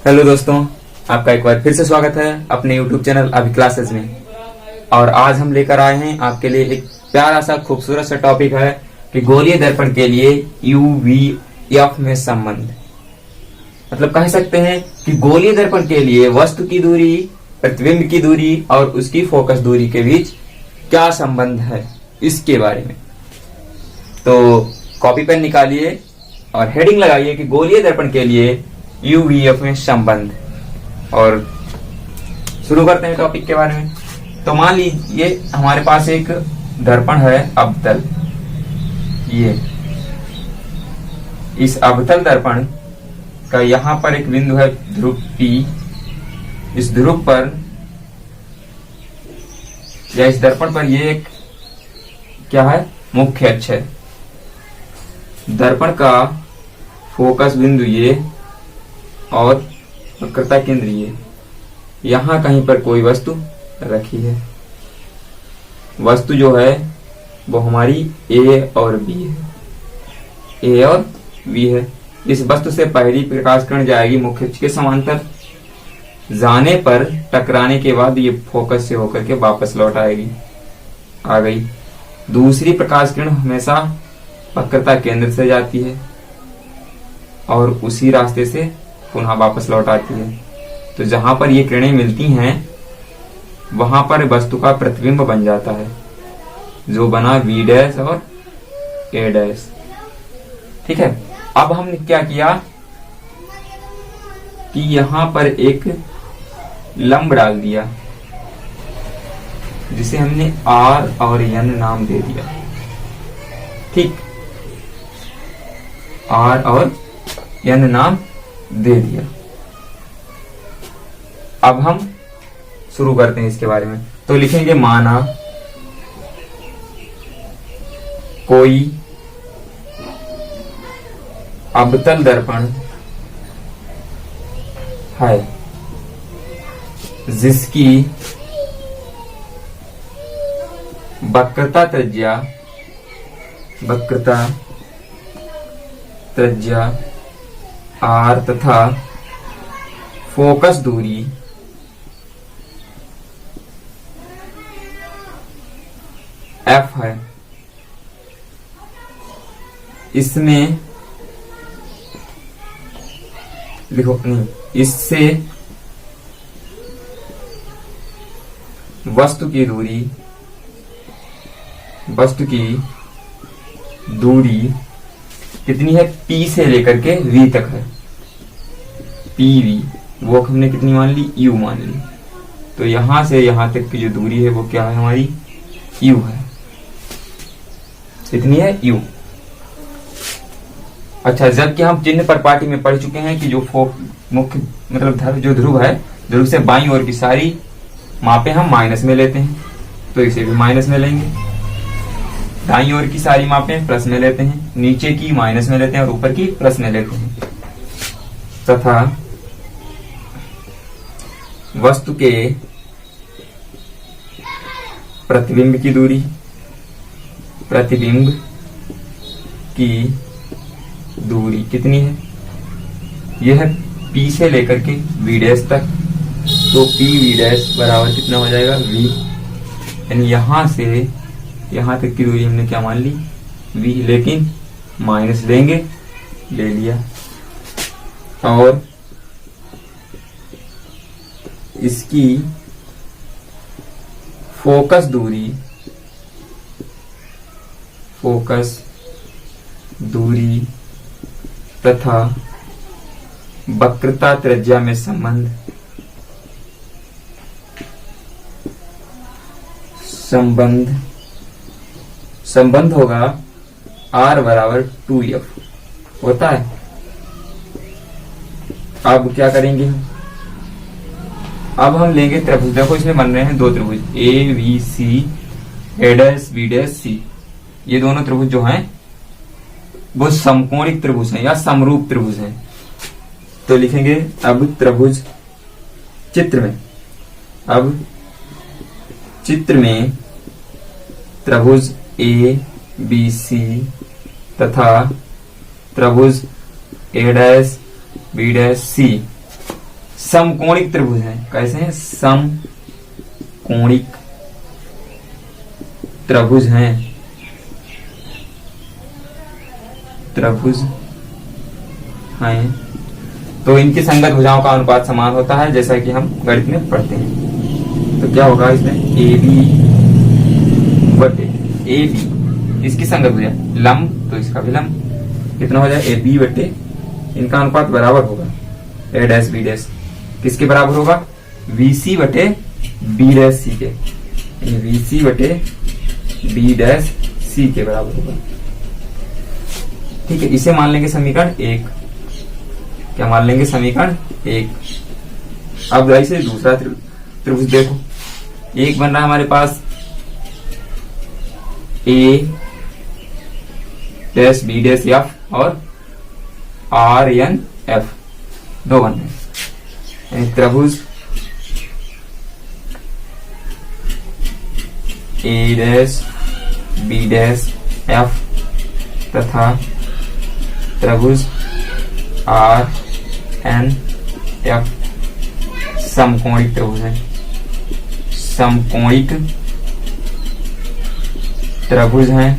Hello दोस्तों, आपका एक बार फिर से स्वागत है अपने YouTube चैनल अभी क्लासेस में। और आज हम लेकर आए हैं आपके लिए एक प्यारा सा खूबसूरत सा टॉपिक है कि गोलीय दर्पण के लिए UVF में संबंध। मतलब कह सकते हैं कि गोलीय दर्पण के लिए वस्तु की दूरी, प्रतिबिंब की दूरी और उसकी फोकस दूरी के बीच क्या संबंध है, इसके बारे में। तो कॉपी पेन निकालिए और हेडिंग लगाइए कि गोलीय दर्पण के लिए UVF में संबंध, और शुरू करते हैं टॉपिक के बारे में। तो मान लीजिए हमारे पास एक दर्पण है अवतल। ये इस अवतल दर्पण का यहां पर एक बिंदु है ध्रुव P। इस ध्रुव पर या इस दर्पण पर ये एक क्या है, मुख्य अक्ष है। दर्पण का फोकस बिंदु ये और वक्रता केंद्र ये। यहां कहीं पर कोई वस्तु रखी है। वस्तु जो है वो हमारी A और B है। A और B है। इस वस्तु से पहली प्रकाश किरण जाएगी मुख्य अक्ष के समांतर, जाने पर टकराने के बाद ये फोकस से होकर के वापस लौट आएगी, आ गई। दूसरी प्रकाश किरण हमेशा वक्रता केंद्र से जाती है और उसी रास्ते से पुनः वापस लौट आती है। तो जहां पर ये किरणें मिलती हैं वहां पर वस्तु का प्रतिबिंब बन जाता है, जो बना V' और A'। ठीक है। अब हमने क्या किया कि यहां पर एक लंब डाल दिया जिसे हमने R और N नाम दे दिया। ठीक, R और N नाम दे दिया। अब हम शुरू करते हैं इसके बारे में। तो लिखेंगे माना कोई अवतल दर्पण है जिसकी वक्रता त्रिज्या R तथा फोकस दूरी F है। इसमें लिखो नहीं, इससे वस्तु की दूरी कितनी है, P से लेकर के V तक है। PV वो हमने कितनी मान ली, U मान ली। तो यहां से यहां तक की जो दूरी है वो क्या है, हमारी U है। कितनी है, U। अच्छा, जबकि हम चिन्ह पर पाठी में पढ़ चुके हैं कि जो मुख्य मतलब जो ध्रुव है, ध्रुव से बाईं ओर की सारी मापें हम माइनस में लेते हैं, तो इसे भी माइनस में लेंगे। दाईं ओर की सारी मापें प्लस में लेते हैं, नीचे की माइनस में लेते हैं और ऊपर की प्लस में लेते हैं। तथा वस्तु के प्रतिबिंब की दूरी कितनी है, यह है P से लेकर के V' तक। तो PV' बराबर कितना हो जाएगा, V। यानी यहां से यहां तक की दूरी हमने क्या मान ली, V, लेकिन माइनस लेंगे, ले लिया। और इसकी फोकस दूरी तथा वक्रता त्रिज्या में संबंध होगा R बराबर 2F होता है। अब क्या करेंगे, अब हम लेंगे त्रिभुज। देखो इसमें बन रहे हैं दो त्रिभुज, ABC, A', B', C। ये दोनों त्रिभुज जो हैं वो समकोणिक त्रिभुज हैं या समरूप त्रिभुज हैं। तो लिखेंगे अब त्रिभुज चित्र में त्रिभुज ABC तथा त्रिभुज A', B', C समकोणिक त्रिभुज हैं। कैसे हैं? समकोणिक त्रिभुज हैं, त्रिभुज हैं। तो इनकी संगत भुजाओं का अनुपात समान होता है, जैसा कि हम गणित में पढ़ते हैं। तो क्या होगा इसमें? ए बी बटे ए बी, इसकी संगत भुजा लंब तो इसका भी लंब, कितना हो जाए? ए बी बटे, इनका अनुपात बराबर होगा ए डैश बी डैश, किसके बराबर होगा? वी सी बटे बी डैश सी के, वी सी बटे बी डैश सी के बराबर होगा। ठीक है, इसे मान लेंगे समीकरण 1। क्या मान लेंगे? समीकरण 1। अब ऐसे दूसरा त्रिभुज देखो, एक बन रहा है हमारे पास ए डैश बी डैश एफ और आर एन एफ, दो बन रहे हैं। त्रिभुज ए डैश बी डैश एफ तथा त्रिभुज आर एन एफ समकोणिक त्रिभुज है, समकोणिक त्रिभुज हैं।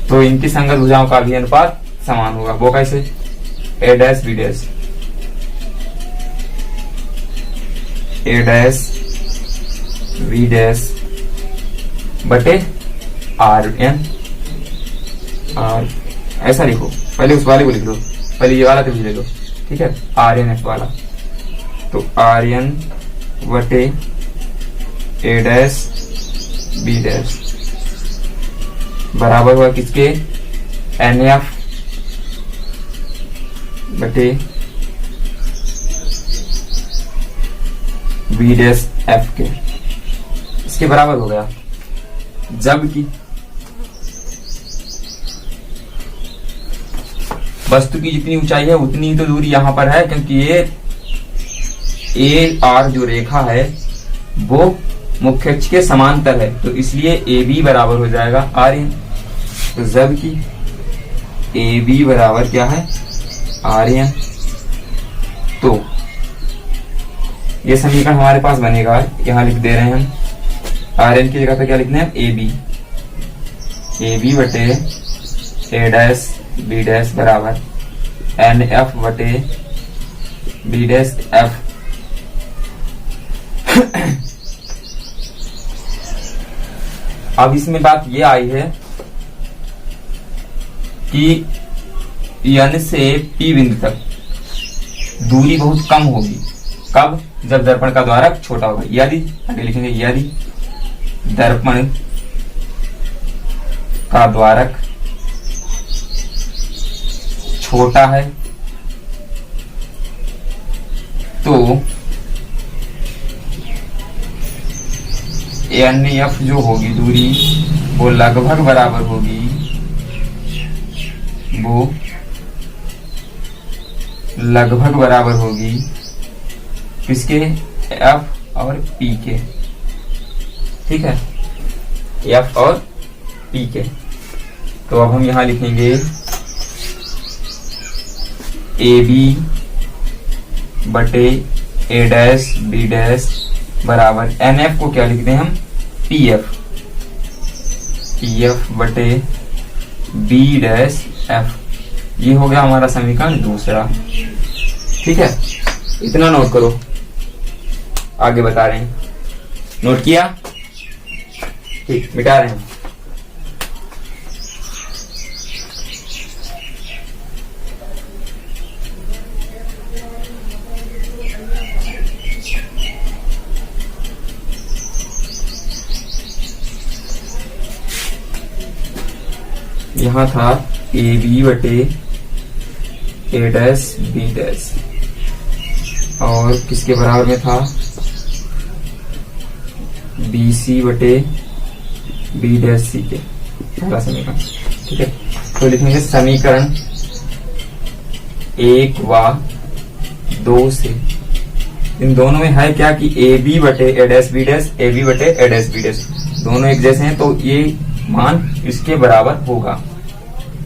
तो इनकी संगत भुजाओं का भी अनुपात समान होगा। वो कैसे? ए डैश बी डैश, ए डैश बी डैश बटे आर एन, आर ऐसा लिखो, पहले उस वाले को लिख लो, पहले ये वाला त्रिभुज ले लो। ठीक है, आर एन एफ वाला, तो आर एन बटे ए डैश बी डैश बराबर हुआ किसके? एन एफ बटे बी डैश एफ के, इसके बराबर हो गया। जबकि वस्तु की जितनी ऊंचाई है उतनी ही तो दूरी यहां पर है, क्योंकि ये ए आर जो रेखा है वो मुख्य अक्ष के समांतर है, तो इसलिए ए बी बराबर हो जाएगा आर एन। तो जबकि ए बी बराबर क्या है? R N. तो ये समीकरण हमारे पास बनेगा, यहां लिख दे रहे हैं हम आर एन की जगह पे क्या लिखना है? ए बी, ए बी बटे ए डैश बी डैश बराबर एन एफ बटे बी डैश एफ। अब इसमें बात ये आई है कि एन से पी बिंदु तक दूरी बहुत कम होगी। कब? जब दर्पण का द्वारक छोटा होगा। यदि, आगे लिखेंगे यदि दर्पण का द्वारक छोटा है तो एन एफ जो होगी दूरी वो लगभग बराबर होगी, वो लगभग बराबर होगी किसके? एफ और पी के। ठीक है, एफ और पी के। तो अब हम यहां लिखेंगे ए बी बटे ए डैश बी डैश बराबर एन एफ को क्या लिखते हैं हम? पी एफ, पी एफ बटे बी डैश एफ। ये हो गया हमारा समीकरण दूसरा। ठीक है, इतना नोट करो, आगे बता रहे हैं। नोट किया? ठीक, मिटा रहे हैं। यहां था ए बी बटे ए डैश बी डैश और किसके बराबर में था? बी सी बटे बी डैश सी के, पहला समीकरण। ठीक है, तो लिखेंगे समीकरण 1 व 2 से इन दोनों में है क्या कि ए बी बटे A dash B dash, A B बटे ए डैश बी डैश दोनों एक जैसे हैं, तो ये मान इसके बराबर होगा।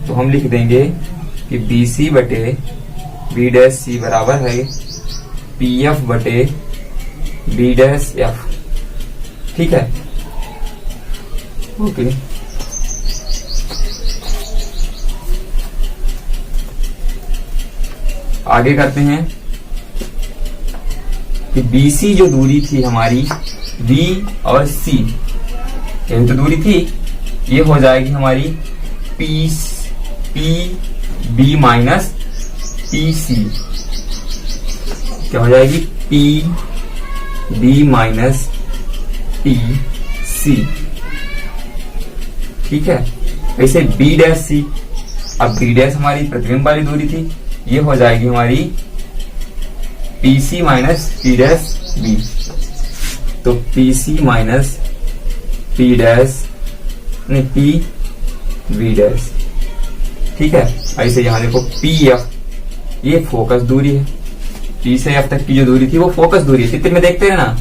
तो हम लिख देंगे कि बी सी बटे बी डैश सी बराबर है पी एफ बटे बी डैश एफ। ठीक है, ओके। आगे करते हैं कि BC जो दूरी थी हमारी B और C, यही तो दूरी थी, ये हो जाएगी हमारी P B minus P C. क्या हो जाएगी? P B minus P C. ठीक है, वैसे बी डैश सी, अब बी डैश हमारी प्रतिबिंब वाली दूरी थी, ये हो जाएगी हमारी P C minus P dash B. तो P C minus P dash नहीं पी बी डैश। ठीक है, ऐसे यहां देखो पी एफ, ये फोकस दूरी है, पी से एफ तक की जो दूरी थी वो फोकस दूरी है, चित्र में देखते हैं ना।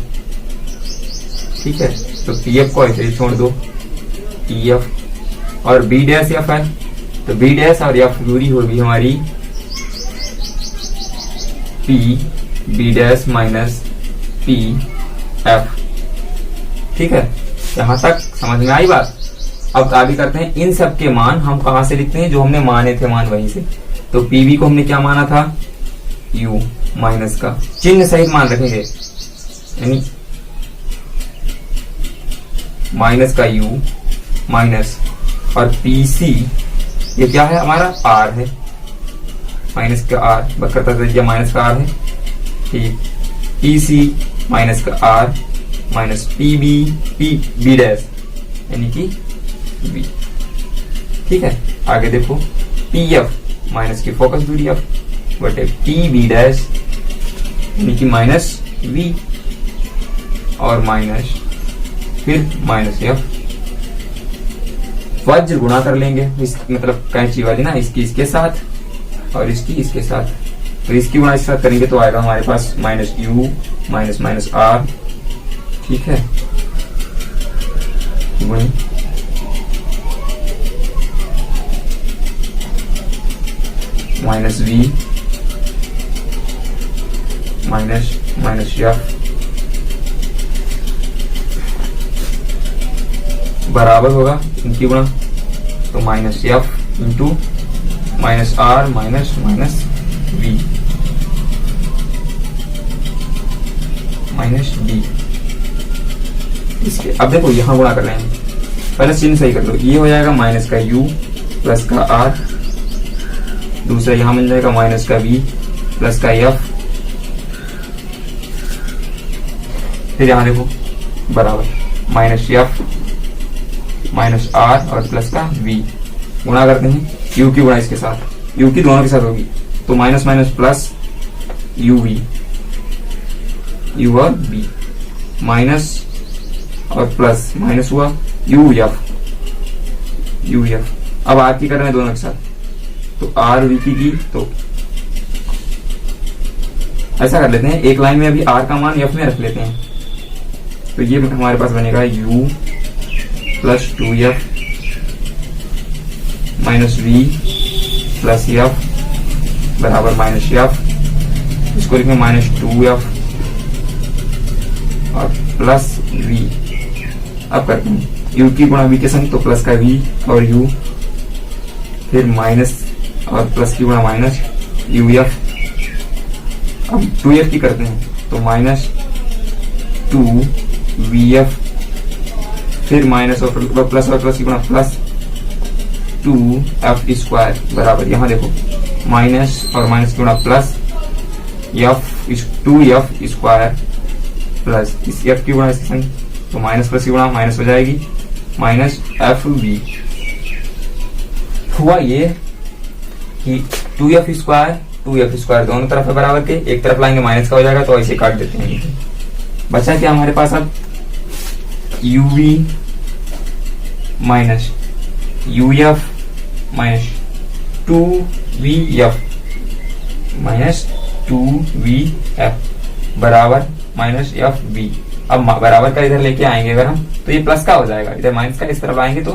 ठीक है, तो पी एफ को ऐसे ही छोड़ दो, पी एफ और बी डैश एफ है, तो बी डैश और एफ दूरी होगी हमारी P B dash minus P F. ठीक है, यहां तक समझ में आई बात। अब आगे करते हैं, इन सब के मान हम कहां से लिखते हैं? जो हमने माने थे मान वहीं से। तो पीबी को हमने क्या माना था? यू माइनस का चिन्ह सहित मान रखेंगे, यानी माइनस का यू माइनस, और पीसी ये क्या है? हमारा आर है, माइनस का आर बकरता त्रिज्या माइनस का आर है। ठीक, पीसी माइनस का R minus PB P B dash यानी कि बी। ठीक है, आगे देखो पी एफ माइनस की फोकस दूरी एफ बटे पी बी डैश यानी कि माइनस वी और माइनस फिर माइनस एफ। वज्र गुणा कर लेंगे, इस मतलब कैंची वाली ना, इसकी इसके साथ और इसकी इसके साथ। तो इसकी गुणा इसके साथ करेंगे तो आएगा हमारे पास minus U minus minus R. ठीक है, minus V minus minus F बराबर होगा इनकी गुणा, तो minus F into minus R minus minus V minus D. इसके अब देखो यहां गुणा कर रहे हैं, पहले चिन्ह सही कर लो। ये हो जाएगा माइनस का यू प्लस का आर, दूसरा यहां मिल जाएगा माइनस का वी प्लस का एफ, फिर यहां देखो बराबर माइनस एफ माइनस आर और प्लस का वी। गुणा करते हैं, यू की गुणा इसके साथ, यू की दोनों के साथ होगी, तो minus minus plus U V, U और बी माइनस और प्लस माइनस हुआ यू एफ यू एफ। अब आर की कर रहे हैं दोनों के साथ, तो आर वी की तो ऐसा कर लेते हैं, एक लाइन में अभी आर का मान एफ में रख लेते हैं, तो ये हमारे पास बनेगा U plus 2f minus V plus F बराबर माइनस एफ। इसको लिखेंगे माइनस 2f और प्लस वी। अब करते हैं यू की गुणा वी के संग, तो प्लस का वी और यू, फिर माइनस और प्लस की गुणा माइनस यू एफ। अब 2f की करते हैं, तो माइनस 2vf, फिर माइनस और प्लस की गुणा प्लस 2f स्क्वायर बराबर, यहां देखो माइनस और माइनस की गुणा plus F 2f square plus इस एफ की गुणा इसके संग, तो माइनस प्लस की गुणा माइनस हो जाएगी माइनस एफ बी। हुआ ये कि 2f स्क्वायर दोनों तरफ है बराबर के, एक तरफ लाएंगे माइनस का हो जाएगा, तो ऐसे काट देते हैं। बचा क्या हमारे पास अब? uv minus uf minus 2vf minus 2vf बराबर माइनस एफ बी। अब बराबर का इधर लेके आएंगे अगर हम, तो ये प्लस का हो जाएगा, इधर माइनस का इस तरफ आएंगे तो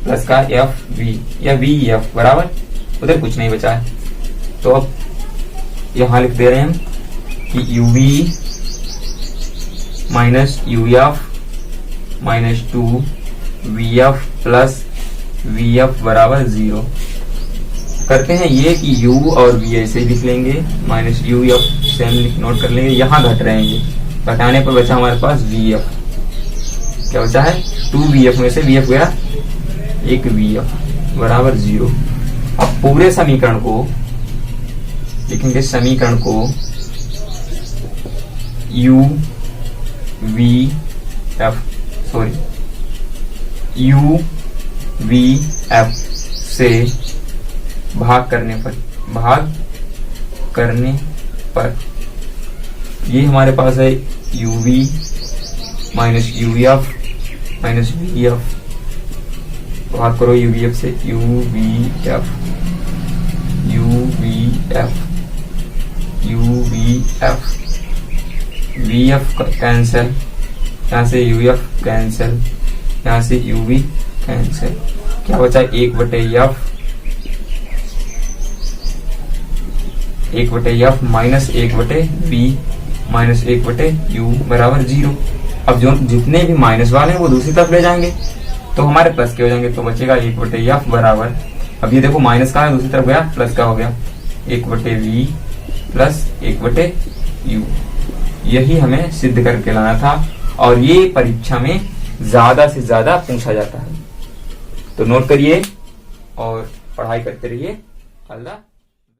प्लस का एफ वी या वी एफ बराबर, उधर कुछ नहीं बचा है। तो अब यहां लिख दे रहे हैं हम कि uv minus uf minus 2 vf plus vf बराबर 0। करते हैं ये कि u और v ऐसे ही लिख लेंगे, माइनस uf सेम नोट कर लेंगे, यहां घट रहे हैं ये, घटाने पर बचा हमारे पास vf। क्या बचा है 2vf में से vf गया, एक vf बराबर 0। अब पूरे समीकरण को लिखेंगे, समीकरण को u v f से भाग करने पर ये हमारे पास है uv minus uf minus vf, भाग करो uvf से, uvf vf कैंसिल, यहाँ से uf कैंसिल, यहाँ से uv कैंसिल, क्या बचा 1/f minus 1/v minus 1/u बराबर 0। अब जो जितने भी माइनस वाले हैं वो दूसरी तरफ ले जाएंगे तो हमारे प्लस के हो जाएंगे, तो बचेगा 1/f बराबर, अब ये देखो माइनस का है दूसरी तरफ गया, प्लस का हो गया 1/v प्लस 1/u। यही हमें सिद्ध करके लाना था और ये परीक्षा में ज्यादा से ज्यादा पूछा जाता है। तो नोट करिए और पढ़ाई करते रहिए। अल्लाह।